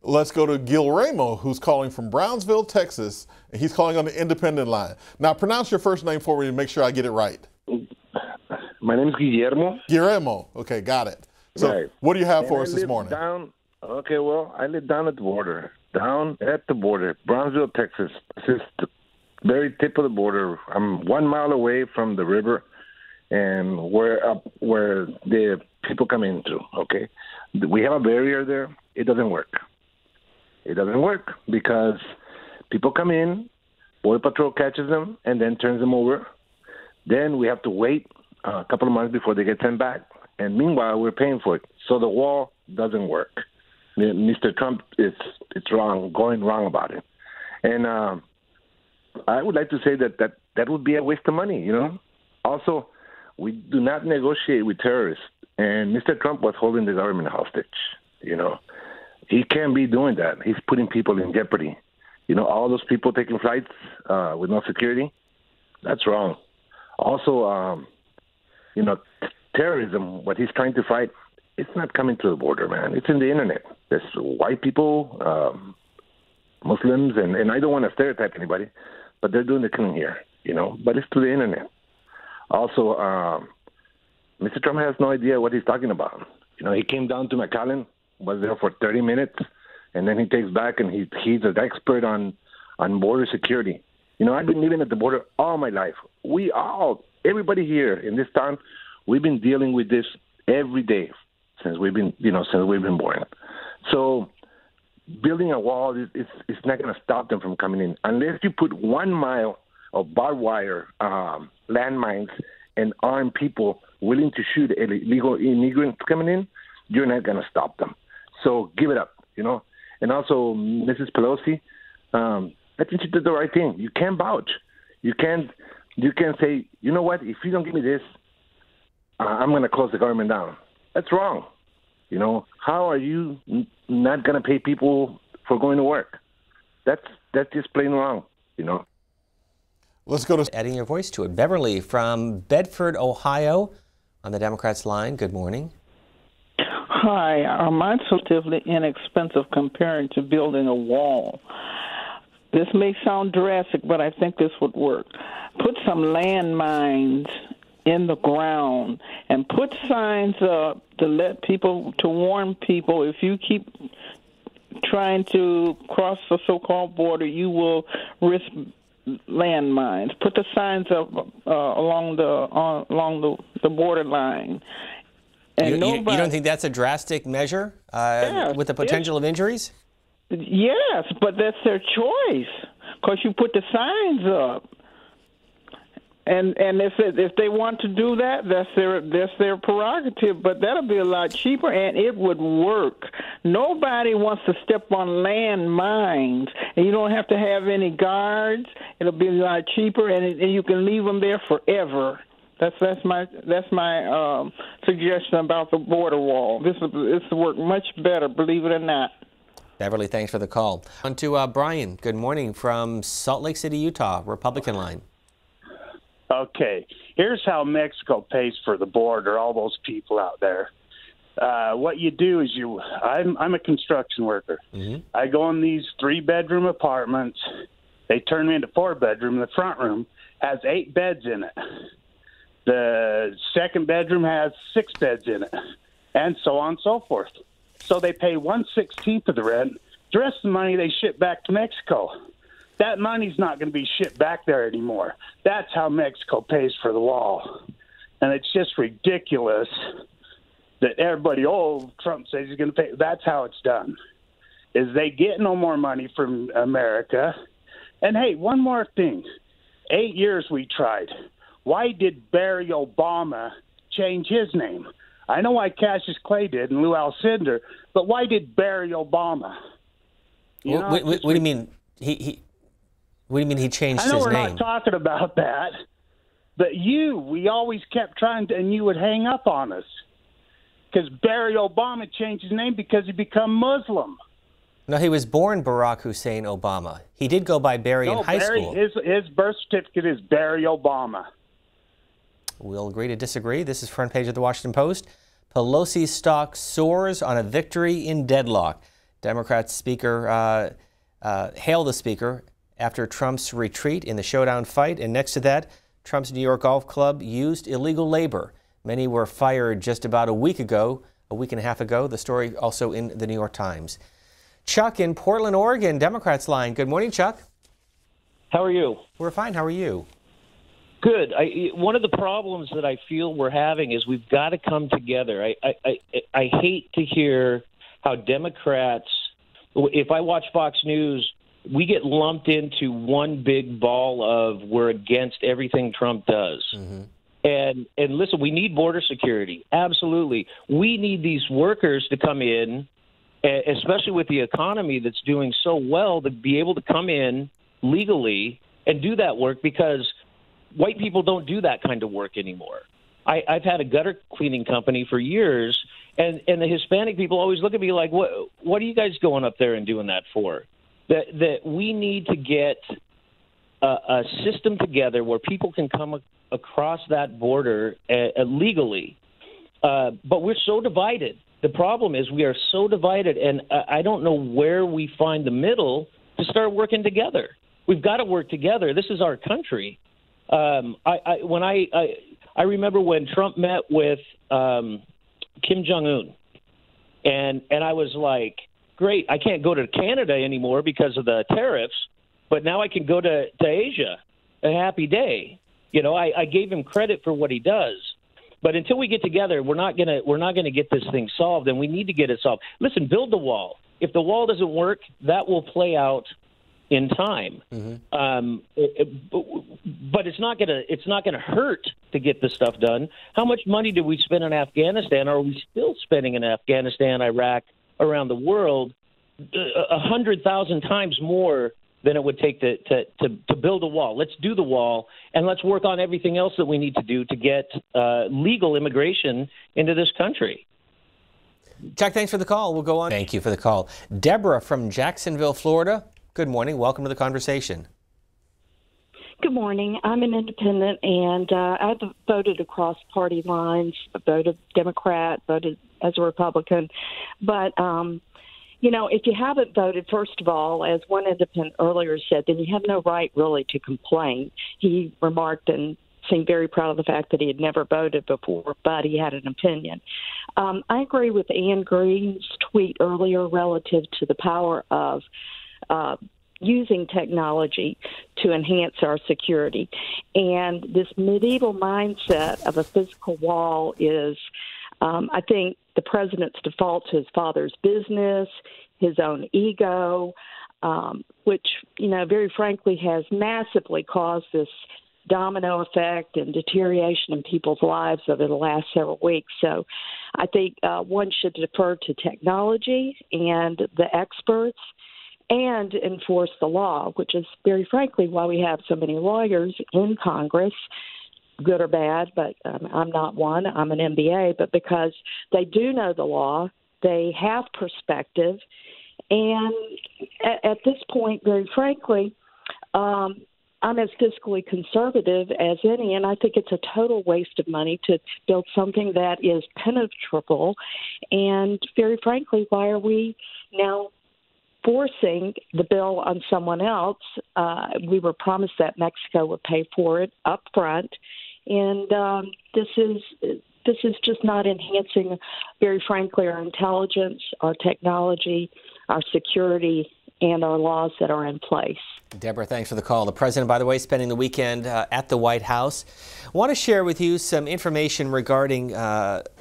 Let's go to Guillermo, who's calling from Brownsville, Texas, and he's calling on the independent line. Now, pronounce your first name for me to make sure I get it right. My name is Guillermo. Guillermo. Okay, got it. So, right. What do you have and for us this morning? Okay, well, I live down at the border. Down at the border, Brownsville, Texas. This is the very tip of the border. I'm 1 mile away from the river, and where the people come in through. Okay, we have a barrier there. It doesn't work. It doesn't work because people come in, Border Patrol catches them, and then turns them over. Then we have to wait a couple of months before they get sent back. And meanwhile, we're paying for it. So the wall doesn't work. Mr. Trump it's going wrong about it. And I would like to say that would be a waste of money, you know. Also, we do not negotiate with terrorists. And Mr. Trump was holding the government hostage, you know. He can't be doing that. He's putting people in jeopardy. You know, all those people taking flights with no security, that's wrong. Also, you know, terrorism, what he's trying to fight, it's not coming to the border, man. It's in the internet. There's white people, Muslims, and I don't want to stereotype anybody, but they're doing the killing here, you know, but it's through the internet. Also, Mr. Trump has no idea what he's talking about. You know, he came down to McAllen, was there for 30 minutes, and then he takes back and he's an expert on border security. You know, I've been living at the border all my life. Everybody here in this town, we've been dealing with this every day since we've been born. So building a wall is not going to stop them from coming in. Unless you put 1 mile of barbed wire, landmines, and armed people willing to shoot illegal immigrants coming in, you're not going to stop them. So give it up, you know. And also, Mrs. Pelosi, I think she did the right thing. You can't vouch. You can't say, you know what, if you don't give me this, I'm going to close the government down. That's wrong. You know, how are you not going to pay people for going to work? That's just plain wrong, you know. Let's go to adding your voice to it. Beverly from Bedford, Ohio, on the Democrats line. Good morning. Hi. Mine's relatively inexpensive comparing to building a wall. This may sound drastic, but I think this would work. Put some landmines in the ground and put signs up to warn people if you keep trying to cross the so-called border, you will risk landmines. Put the signs up along the borderline. And you don't think that's a drastic measure with the potential of injuries? Yes, but that's their choice because you put the signs up. And if they want to do that, that's their prerogative. But that'll be a lot cheaper, and it would work. Nobody wants to step on landmines, and you don't have to have any guards. It'll be a lot cheaper, and you can leave them there forever. That's my suggestion about the border wall. This will work much better, believe it or not. Beverly, thanks for the call. On to Brian. Good morning from Salt Lake City, Utah, Republican line. Okay, here's how Mexico pays for the border, all those people out there. What you do is I'm a construction worker. Mm-hmm. I go in these 3-bedroom apartments. They turn me into 4-bedroom. The front room has 8 beds in it. The second bedroom has 6 beds in it, and so on and so forth. So they pay 1/16 of the rent. The rest of the money they ship back to Mexico. That money's not going to be shipped back there anymore. That's how Mexico pays for the wall. And it's just ridiculous that everybody, Trump says he's going to pay. That's how it's done, is they get no more money from America. And, hey, one more thing. 8 years we tried. Why did Barry Obama change his name? I know why Cassius Clay did and Lou Alcindor, but why did Barry Obama? What do you mean? What do you mean he changed his name? I know we're not talking about that, but we always kept trying to, and you would hang up on us because Barry Obama changed his name because he become Muslim. No, he was born Barack Hussein Obama. He did go by Barry in high school. His birth certificate is Barry Obama. We'll agree to disagree. This is front page of the Washington Post. Pelosi's stock soars on a victory in deadlock. Democrat speaker hailed the speaker after Trump's retreat in the showdown fight. And next to that, Trump's New York Golf Club used illegal labor. Many were fired just about a week and a half ago. The story also in the New York Times. Chuck in Portland, Oregon, Democrats line. Good morning, Chuck. How are you? We're fine. How are you? Good. One of the problems that I feel we're having is we've got to come together. I hate to hear how Democrats, if I watch Fox News, we get lumped into one big ball of we're against everything Trump does. Mm-hmm. And listen, we need border security. Absolutely. We need these workers to come in, especially with the economy that's doing so well, to be able to come in legally and do that work, because white people don't do that kind of work anymore. I've had a gutter cleaning company for years, and the Hispanic people always look at me like, what are you guys going up there and doing that for? That we need to get a system together where people can come across that border legally. But we're so divided. The problem is we are so divided, and I don't know where we find the middle to start working together. We've got to work together. This is our country. I remember when Trump met with Kim Jong-un, and I was like, great, I can't go to Canada anymore because of the tariffs, but now I can go to Asia. A happy day. You know, I gave him credit for what he does. But until we get together, we're not gonna get this thing solved, and we need to get it solved. Listen, build the wall. If the wall doesn't work, that will play out in time. Mm-hmm. But it's not gonna hurt to get this stuff done. How much money do we spend in Afghanistan? Are we still spending in Afghanistan, Iraq, around the world, 100,000 times more than it would take to build a wall? Let's do the wall, and let's work on everything else that we need to do to get legal immigration into this country. Chuck, thanks for the call. We'll go on. Thank you for the call. Deborah from Jacksonville, Florida. Good morning. Welcome to the conversation. Good morning. I'm an independent, and I've voted across party lines. I voted Democrat, voted as a Republican. But, you know, if you haven't voted, first of all, as one independent earlier said, then you have no right really to complain. He remarked and seemed very proud of the fact that he had never voted before, but he had an opinion. I agree with Ann Green's tweet earlier relative to the power of using technology to enhance our security. And this medieval mindset of a physical wall is, I think, the president's default to his father's business, his own ego, which, you know, very frankly has massively caused this domino effect and deterioration in people's lives over the last several weeks. So I think one should defer to technology and the experts and enforce the law, which is very frankly why we have so many lawyers in Congress, good or bad, but I'm not one. I'm an MBA, but because they do know the law, they have perspective, and at this point, very frankly, I'm as fiscally conservative as any, and I think it's a total waste of money to build something that is penetrable. And very frankly, why are we now forcing the bill on someone else? We were promised that Mexico would pay for it up front, and this is just not enhancing, very frankly, our intelligence, our technology, our security, and our laws that are in place. Deborah, thanks for the call. The president, by the way, spending the weekend at the White House. I want to share with you some information regarding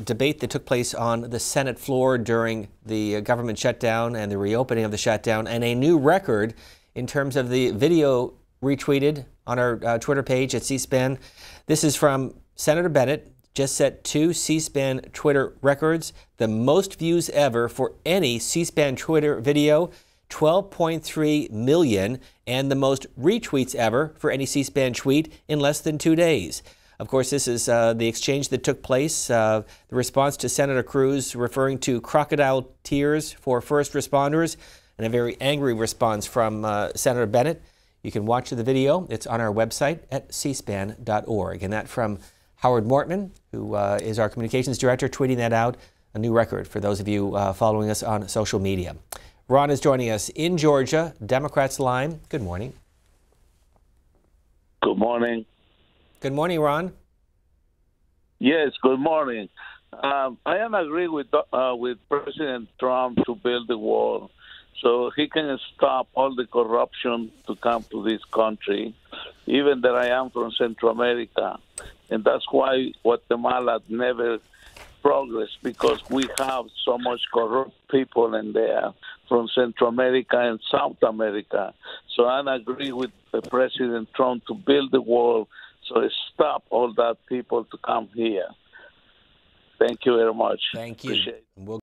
debate that took place on the Senate floor during the government shutdown and the reopening of the shutdown, and a new record in terms of the video retweeted on our Twitter page at C-SPAN. This is from Senator Bennett. Just set 2 C-SPAN Twitter records, the most views ever for any C-SPAN Twitter video, 12.3 million, and the most retweets ever for any C-SPAN tweet in less than 2 days. Of course, this is the exchange that took place, the response to Senator Cruz referring to crocodile tears for first responders, and a very angry response from Senator Bennett. You can watch the video. It's on our website at cspan.org. And that from Howard Mortman, who is our communications director, tweeting that out, a new record for those of you following us on social media. Ron is joining us in Georgia, Democrats line. Good morning. Good morning. Good morning, Ron. Yes, good morning. I am agree with President Trump to build the wall so he can stop all the corruption to come to this country, even that I am from Central America. And that's why Guatemala never progressed, because we have so much corrupt people in there from Central America and South America. So I agree with President Trump to build the wall so stop all that people to come here. Thank you very much. Thank you. Appreciate it. We'll